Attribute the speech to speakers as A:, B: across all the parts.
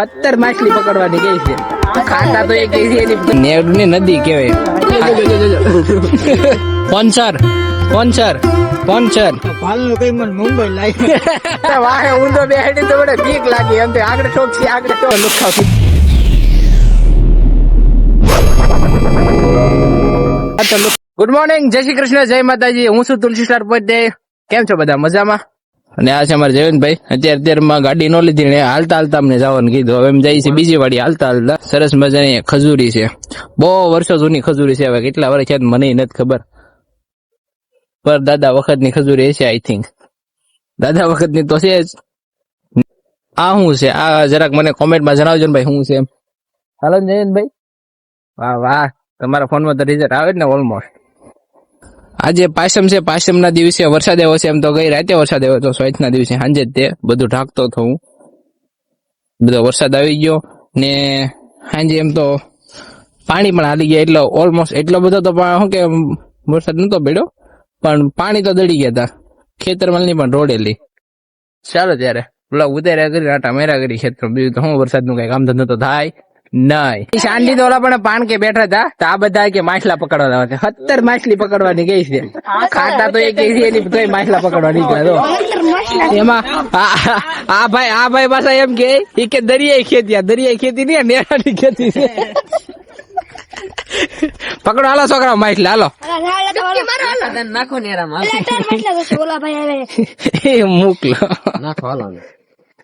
A: 70 માછલી પકડવાની ગઈ છે. ખાતા તો એક નેવડની નદી કહેવાય. સ્પોન્સર
B: પાલનો કઈ મને મુંબઈ લાવી
A: વાહે ઊંધો બેહાડી તો મને બીક લાગી. એમ તો આગળ ઠોકસી આગળ તો લુખાવ. ગુડ મોર્નિંગ, જય શ્રી કૃષ્ણ, જય માતાજી. હું છું તુલસી સ્ટાર પોતે. કેમ છો બધા? મજામાં? અને આ છે અમારે જયવંતભાઈ. અત્યારમાં ગાડી નો લીધી ને હાલતા અમને જવાનું કીધું. હવે એમ જાય છે બીજી વાડી હાલતા. સરસ મજાની ખજૂરી છે, બહુ વર્ષો જૂની ખજૂરી છે. હવે કેટલા વર્ષ છે મને નથી ખબર, પર દાદા વખત ની ખજૂરી છે. આઈ થિંક દાદા વખત ની તો છે જ. આ શું છે? આ જરાક મને કોમેન્ટમાં જણાવજો ને ભાઈ શું છે એમ. હાલો જયવંતભાઈ. વાહ વાહ, તમારા ફોનમાં તો રિઝલ્ટ આવે જ ને ઓલમોસ્ટ. આજે પાયસમ છે. પાયસમ ના દિવસે વરસાદ આવ્યો છે. એમ તો ગઈ રાતે વરસાદ આવ્યો હતો. સોઈથ ના દિવસે સાંજે જ તે બધું ઢાંકતો હતો હું. બધો વરસાદ આવી ગયો ને સાંજે એમ તો પાણી પણ હાલી ગયા. એટલે ઓલમોસ્ટ એટલો બધો તો શું કે વરસાદ નતો પડ્યો, પણ પાણી તો દડી ગયા હતા ખેતરમાં ની પણ રોડેલી. ચાલો ત્યારે બ્લોગ ઉતાર્યા કરી, આટા મેરા કરી ખેતર. બીજું તો હું વરસાદ નું કઈ કામ ધંધો તો થાય નહીં. શાંતિ તો ઓલા પણ પાણ કે બેઠા હતા તો આ બધા કે માછલા પકડવા આવે. 70 માછલી પકડવાની ગઈ છે. ખાતા તો એક એની માછલા પકડવા નીકળ્યા. એમાં આ ભાઈ પાછા એમ કે દરિયાઈ ખેતી નહીં, નેરાની ખેતી છે. પકડો હાલો છોકરા માછલા, હાલો નાખો નેરામાં. મોકલો નાખો હાલો.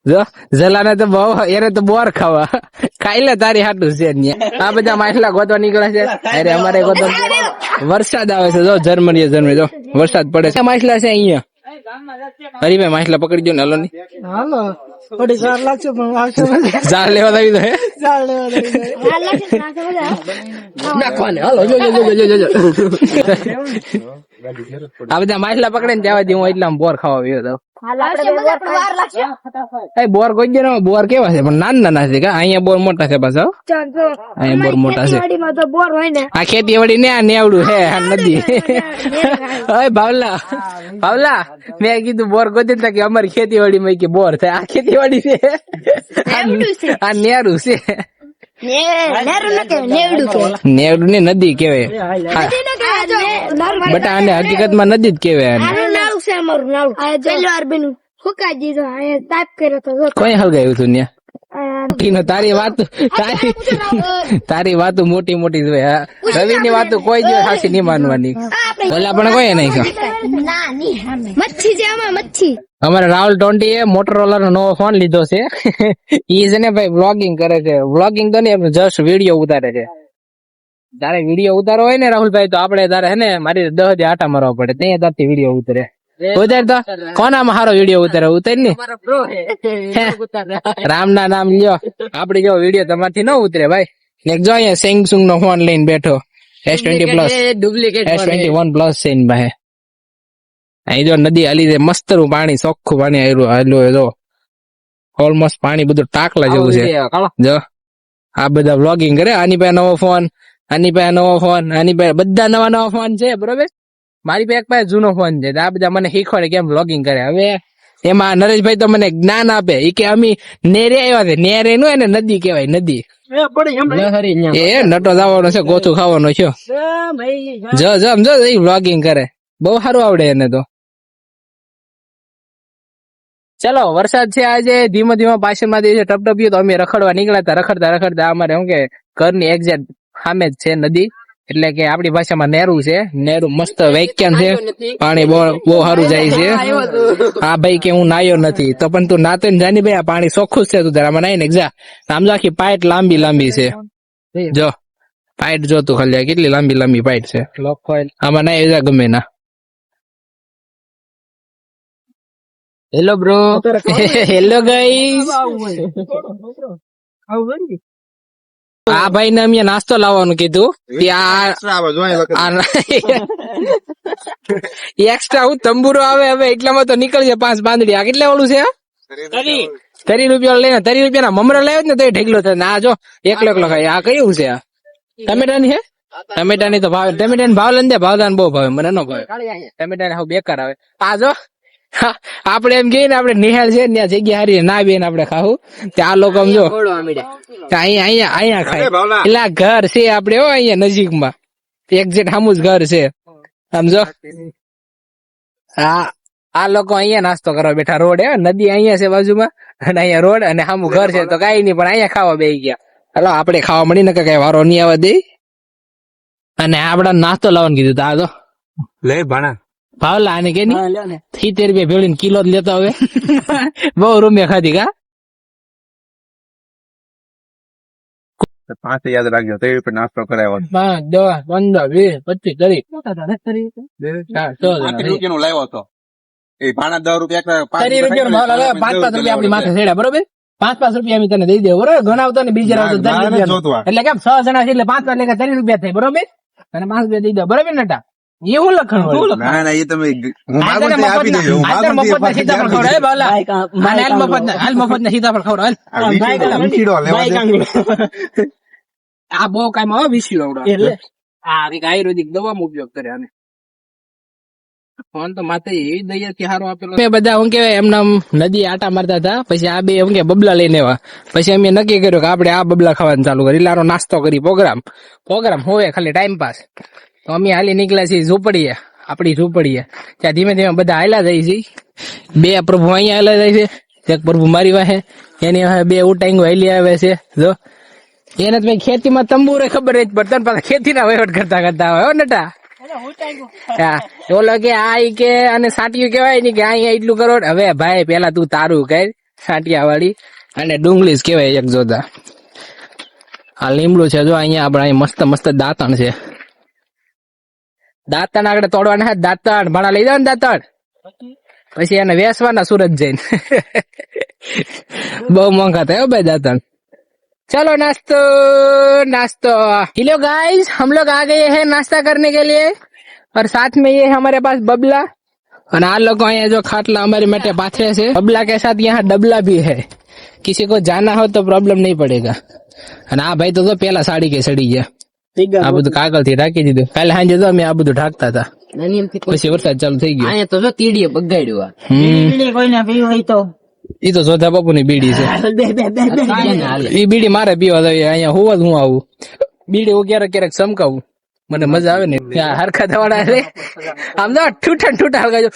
A: જો જલાને તો બહુ, એને તો બોર ખાવા ખાઈ લે તારી હાટું છે. આ બધા માછલા ગોતવા નીકળે છે. અરે અમારે ગોતવા વરસાદ આવે છે. જો જર્મની જો વરસાદ પડે છે. માછલા છે અહીંયા. હરીભાઈ માછલા પકડી દો ને. હાલો ની
B: હાલો થોડી વાર લાગશે પણ આવશે.
A: ઝાડ લેવા આવી દો. નાખવાને હાલો. જો આ બધા માછલા પકડે ને ત્યાં હું એટલા બોર ખાવા આવ્યો હતો. બોર કોઈ ગયો. બોર કેવા છે પણ નાના છે. અહીંયા બોર મોટા છે પાછા. અહીંયા બોર મોટા છે. આ ખેતીવાડી ને આ નેવડું હે નદી. ભાવલા મેં કીધું બોર ગોતી કે અમારી ખેતીવાડી માં કે બોર થાય. આ ખેતીવાડી છે, આ નેરું છે. નેવડું ને નદી કેવાય. બટા આને હકીકત માં નદી જ કેવાય. કોઈ હલગાયું તું ન્યા? તારી વાતો મોટી મોટી જોઈએ. રવિ ની વાતો કોઈ જો સાચી નહીં માનવાની. ઓલા પણ કોઈ નહીં. અમારે રાહુલ ટોન્ટી એ મોટરોલા નો નવો ફોન લીધો છે. ઈ છે ને ભાઈ વ્લોગિંગ કરે છે. વ્લોગિંગ તો નહીં, જસ્ટ વિડીયો ઉતારે છે. તારે વિડીયો ઉતારો હોય ને રાહુલભાઈ તો આપડે તારે હે ને મારી 10 થી આટા મારવા પડે. ત્યાં તારથી વિડીયો ઉતરે. ઉતાર તો કોનામાં સારો વિડીયો ઉતારે? ઉતાર ને રામ ના નામ લ્યો. આપડે જો વિડીયો તમારથી ન ઉતરે ભાઈ. ને જો અહીંયા સેમસંગ નો ફોન લઈને બેઠો. S20 પ્લસ S21 પ્લસ છે ને ભાઈ. અહીં જો નદી હાલી છે. મસ્તરું પાણી, ચોખ્ખું પાણી આવ્યું. ઓલમોસ્ટ પાણી બધું ટાકલા જેવું છે. જો આ બધા વ્લોગિંગ કરે. આની પાસે નવો ફોન, આની પાસે નવો ફોન, આની પાસે બધા નવા ફોન છે. બરોબર. મારી પાસે એક પાસે જૂનો ફોન છે. આ બધા મને શીખવાડે કેમ વ્લોગિંગ કરે. હવે એમાં નરેશભાઈ તો મને જ્ઞાન આપે. એ કે અમે નેરે આવ્યા છે. નેરે નું એને નદી કેવાય. નદી એ નટો જવાનો છે, ગોથું ખાવાનો છે. જો વ્લોગિંગ કરે. બહુ સારું આવડે એને તો. ચલો વરસાદ છે આજે. ધીમો ધીમો પાછળમાં દિવસે ટપટપ્યું તો અમે રખડવા નીકળ્યા. રખડતા અમારે શું કે ઘરની એક્ઝેક્ટ સામે જ છે નદી. એટલે કે આપડી ભાષામાં નેરું છે. નેરું મસ્ત વેક્યાન છે. પાણી બહુ સારું જાય છે. હા ભાઈ કે હું નાયો નથી તો પણ તું નાતો ને જાની ભાઈ. આ પાણી ચોખ્ખું છે. તું તારામાં નાઈ ને જા. આમ જો આખી પાઇટ લાંબી છે. જો પાઇટ જો તું ખાલી કેટલી લાંબી પાઇટ છે. આમાં નાઈ જા ગમે ના. Hello bro. Hello guys. આ ભાઈ ને અમે નાસ્તો લાવવાનું કીધું. એક્સ્ટ્રા હું તંબુરો આવે હવે એટલામાં તો નીકળશે 5 બાંધડી. આ કેટલા વાળું છે? 30 રૂપિયા લઈને 30 રૂપિયા ના મમરા લાવ્યો ને તો ઢેકલો થાય. આ જો એકલો ખાય. આ કયું છે? ટમેટા ની હે? ટમેટા ની તો ભાવ, ટમેટા ભાવ લઈને ભાવદાન બહુ ભાવે. મને ન ભાવે ટમેટા ને. બેકાર આવે. આ જો હા, આપણે એમ કહીએ ને આપણે નિહાળ છે ને ત્યાં જગ્યા હારી ના બેન આપણે ખાવું ત્યાં આ લોકો આમ જો કે અહીંયા ખાય એટલે આ ઘર છે આપણે હો અહીંયા નજીકમાં એક્ઝેક્ટ સામું જ ઘર છે સમજો આ લોકો અહીંયા નાસ્તો કરવા બેઠા રોડ હે નદી અહીંયા છે બાજુમાં અને અહીંયા રોડ અને સામું ઘર છે તો કઈ નહીં પણ અહીંયા ખાવા બેસી ગયા હાલો આપણે ખાવા મળી ને કઈ વારો નહીં આવવા દે અને આપડા નાસ્તો લાવવાનું કીધું તો આ તો
C: લે ભાણા
A: ભાવલા આને કે નહીં 70 રૂપિયા ભેળીને કિલો જ લેતા હવે બહુ રૂમિયા ખાધી કા
C: 5 યાદ રાખજો તે પર નાસ્તો કરાવ્યો
A: 5 10 15 20 25 30
C: નું લાવ્યો હતો એ ભાણા 10 રૂપિયા
A: 5 રૂપિયા આપણી માથે છેડા બરોબર 5 રૂપિયા અમે તને દઈ દેવું બરોબર ગણાવતો ને બીજા રાવ તો 30 રૂપિયા એટલે કેમ 6 જણા છે એટલે 5 લેખા 30 રૂપિયા થાય બરોબર અને 5 રૂપિયા દઈ દો બરોબર નટા એવું લખણ
C: ના ના એ તમે હું માગું તે આપી દેજો હું માગું
A: મફત ના સીતાફળ ખવડાવે બાલા હાલ મફત ના સીતાફળ ખવડાવે
C: વિસીડો લેવા દે
A: આ બહુ કામ આવે વિસીડો એટલે આ એક આયુર્વેદિક દવામાં ઉપયોગ કરે આને ફોન તો માથે એવી દયાથી હારો આપેલો મેં બધા હું કેવાય એમના નદી આટા મારતા હતા પછી આ બે એમ કે બબલા લઈને આવ્યા પછી અમે નક્કી કર્યું કે આપણે આ બબલા ખાવાનું ચાલુ કરી લારો નાસ્તો કરી પ્રોગ્રામ હોય ખાલી ટાઈમ પાસ તો અમે હાલી નીકળ્યા છીએ ઝૂંપડીએ આપણી ઝૂંપડીએ ત્યાં ધીમે ધીમે બધા હાલ્યા જાય છે બે પ્રભુ અહીંયા હાલ્યા જાય છે એક પ્રભુ મારી વાહે એની વાહે બે ઉટાંગો હાલી આવે છે જો એને તો ખેતીમાં તંબુરે ખબર જ પડતા પાછા ખેતીના વહીવટ કરતા હોય નટા હા ઓલો કે આ કે અને સાટિયું કેવાય ને કે અહીંયા એટલું કરોડ હવે ભાઈ પેલા તું તારું કર સાટિયા વાળી અને ડુંગળી કેવાય એક જોતા આ લીમડું છે જો અહીંયા આપડે મસ્ત મસ્ત દાંતણ છે દાંતણ આગળ તોડવાના દાંતણ ભાણા લઈ જાવ ને દાંતણ પછી એને વેસવાના સુરત જઈને બહુ મોંઘા થાય ભાઈ દાંતણ चलो नाश्तो हेलो गाइस हम लोग आ गए हैं नाश्ता करने के लिए और साथ में ये हमारे पास बबला और आप लोग यहाँ जो खाटला हमारे मेटे पाथरे से बबला के साथ यहाँ डबला भी है किसी को जाना हो तो प्रॉब्लम नहीं पड़ेगा અને આ ભાઈ તો પેલા સાડી કે સડી ગયા આ બધું કાગળ થી ઢાંકી દીધું કાલે સાંજે તો અમે આ બધું ઢાંકતા હતા પછી વરસાદ ચાલુ થઈ ગયો અહીંયા તો જો તીડીએ બગાડ્યું કોઈને પીવું હોય તો ઈ તો જોધા બાપુ ની બીડી છે ઈ બીડી મારે પીવા જોઈએ અહીંયા હોવા હું આવું બીડી હું ક્યારેક ચમકાવું મને મજા આવે ને હરખા થવાના છે આમ તો ઠૂઠા હલગાજો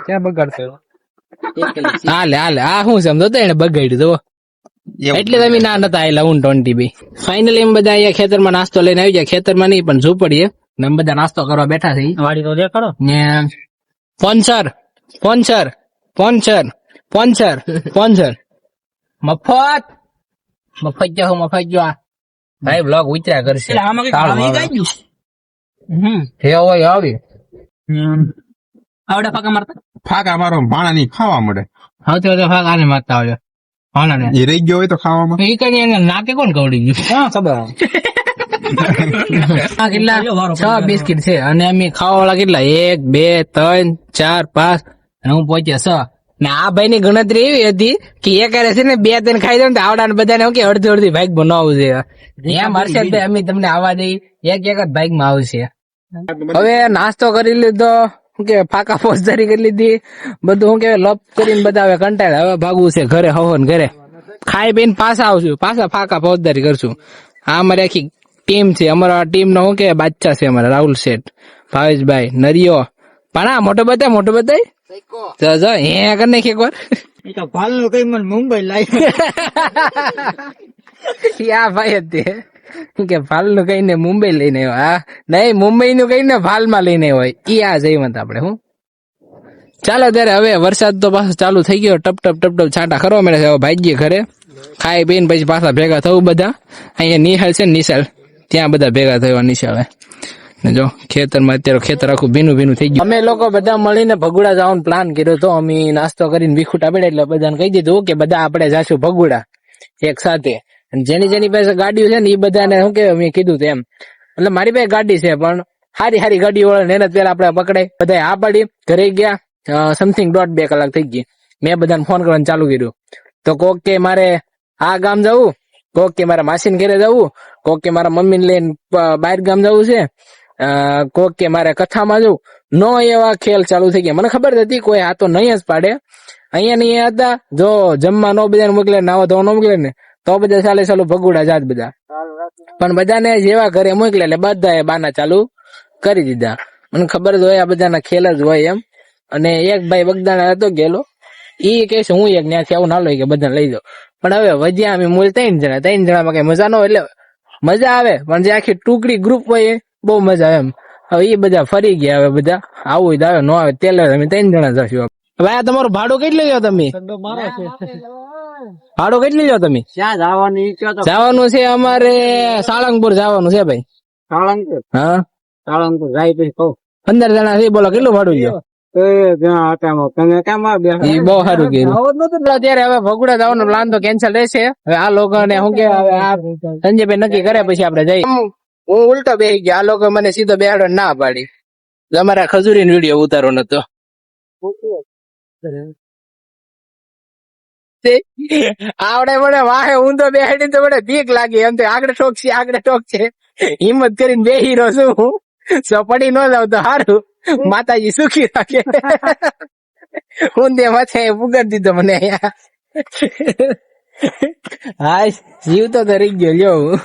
A: ક્યાં બગાડતો હાલે આ શું છે સમજો એને બગાડ્યું તો એટલે તમે ના નતા આયેલા હું 20 ભાઈ ફાઇનલી એમ બધા અહીંયા ખેતરમાં નાસ્તો લઈને આવી જાય ખેતરમાં નહીં પણ ઝૂંપડીએ ને એમ બધા નાસ્તો કરવા બેઠા છે વાડી તો દેખાડો ને સ્પોન્સર મફત જો ભાઈ બ્લોગ ઉતર્યા કરશે આવડે
C: ફાકા મારો ભાણા ની ખાવા મળે
A: સૌથી વધારે ફાક આને મારતા આવ્યો ભાણા ને
C: એ રહી ગયો હોય તો ખાવામાં
A: એ કઈ એને નાકે કોણ કવડી ગયું ખબર કેટલા 6 બિસ્કીટ છે અને અમે ખાવા વાળા કેટલા 1 2 3 4 5 અને હું પહોંચ્યા 6 ને આ ભાઈ ની ગણતરી એવી હતી કે એક છે ને 2-3 ખાઈ દઉં ને આવડા બધાને અડધી ભાગ બનાવવું છે એમ હર્ષદ અમે તમને આવવા દઈ એક જ ભાગ માં આવશે હવે નાસ્તો કરી લીધો શું કે ફાકા ફોજદારી કરી લીધી બધું શું કે લપ કરીને બધા હવે કંટાળે હવે ભાગવું છે ઘરે હવન ઘરે ખાઈ પીને પાછા આવશું પાછા ફાકા ફોજદારી કરશું આ અમારી આખી ટીમ છે અમારા ટીમ નો શું કે બાદશાહ છે અમારા રાહુલ શેઠ ભાવેશભાઈ નરિયો પણ આ મોટો બતાય હે કર નાખી એક વાર
B: ભાલ નું કઈ મને મુંબઈ લાવી
A: આ ભાઈ હતી કે ભાલ નું કઈ ને મુંબઈ લઈને આવ્યો નહીં મુંબઈ નું કઈ ને ભાલ માં લઈને હોય ઈ આ જઈમત આપડે હું ચાલો ત્યારે હવે વરસાદ તો પાછો ચાલુ થઈ ગયો ટપ છાંટા ખરવા મળે છે હવે ભાગ્ય ઘરે ખાઈ પીને પછી પાછા ભેગા થવું બધા અહીંયા નિહાળ છે ને નિશાળ ત્યાં બધા ભેગા થયા નિશાળે જો ખેતરમાં અત્યારે ખેતર આખું ભીનું થઈ ગયું અમે લોકો બધા મળીને ભગુડા જવાનો પ્લાન કર્યો તો અમે નાસ્તો કરીને વિખુટા પડે એટલે બધાને કહી દીધું કે બધા આપણે જાશું ભગુડા એક સાથે જેની પાસે ગાડીઓ છે ને એ બધાને શું કે મેં કીધું એમ એટલે મારી પાસે ગાડી છે પણ હારી ગાડીઓ વાળા એને પેલા આપણે પકડાય બધા આ પાડી ઘરે ગયા સમથિંગ 1.5 કલાક થઈ ગઈ મેં બધાને ફોન કરવાનું ચાલુ કર્યું તો કોક કે મારે આ ગામ જવું કોક કે મારા માસીને ઘરે જવું કોક કે મારા મમ્મીને લઈને બહાર ગામ જવું છે કોક કે મારે કથામાં જવું, નો એવા ખેલ ચાલુ થઈ ગયા. મને ખબર હતી કોઈ આ તો નહીં જ પાડે. અહીંયા ને અહીંયા હતા, જો જમવા નો બધાને મોકલે, નાવા ધોવા નો મોકલે ને તો બધા ચાલુ ભગુડા જાત બધા. પણ બધાને જેવા ઘરે મોકલે એટલે બધા બાના ચાલુ કરી દીધા. મને ખબર જ હોય આ બધાના ખેલ જ હોય એમ. અને એક ભાઈ બગદાણા હતો ગયેલો, ઈ કે છે હું એક ત્યાંથી આવું ના લઈ કે બધાને લઈ જાઉં. પણ હવે વજ્યા અમે મૂળ 3 જણામાં કઈ મજા ન હોય. એટલે મજા આવે પણ જે આખી ટુકડી ગ્રુપ હોય એ બહુ મજા આવે એમ. હવે એ બધા ફરી ગયા. હવે બધા આવું આવે ન આવે તેલ અમે 3 જણા જશું. ભાઈ આ તમારું ભાડું કેટલું લો તમે?
B: મારો છે
A: ભાડું કેટલું લો તમે?
B: ક્યાં જવાની ઈચ્છા તો
A: જવાનું છે અમારે સાળંગપુર જવાનું છે ભાઈ.
B: સાળંગપુર
A: હા
B: સાળંગપુર જાય પછી કહું
A: 15 જણા છે. બોલો કેટલું ભાડું લ્યો?
B: ત્યાં હતા તમે કેમ
A: ઈ બહુ સારું કીધું. અત્યારે હવે ભગુડા જવાનો પ્લાન તો કેન્સલ રહેશે. હવે આ લોકોને શું કે હવે આ સંજયભાઈ નક્કી કરે પછી આપણે જઈએ. હું ઉલટો બેસી ગયો, આ લોકો મને સીધો બેહાડો ના પાડી. તમારા ખજૂરી વિડીયો ઉતારો નતો. આવડે મને વાહે ઊંધો બેહાડી તો મને બીક લાગી. એમ તો આગળ ટોક છે હિંમત કરીને બેહી રહ્યો છું હું. પડી ન જાવ તો સારું, માતાજી સુખી રાખે. ઊંધે માથે પુગાડી દીધો મને અહીંયા. હા જીવ તો રહી ગયો લ્યો હું.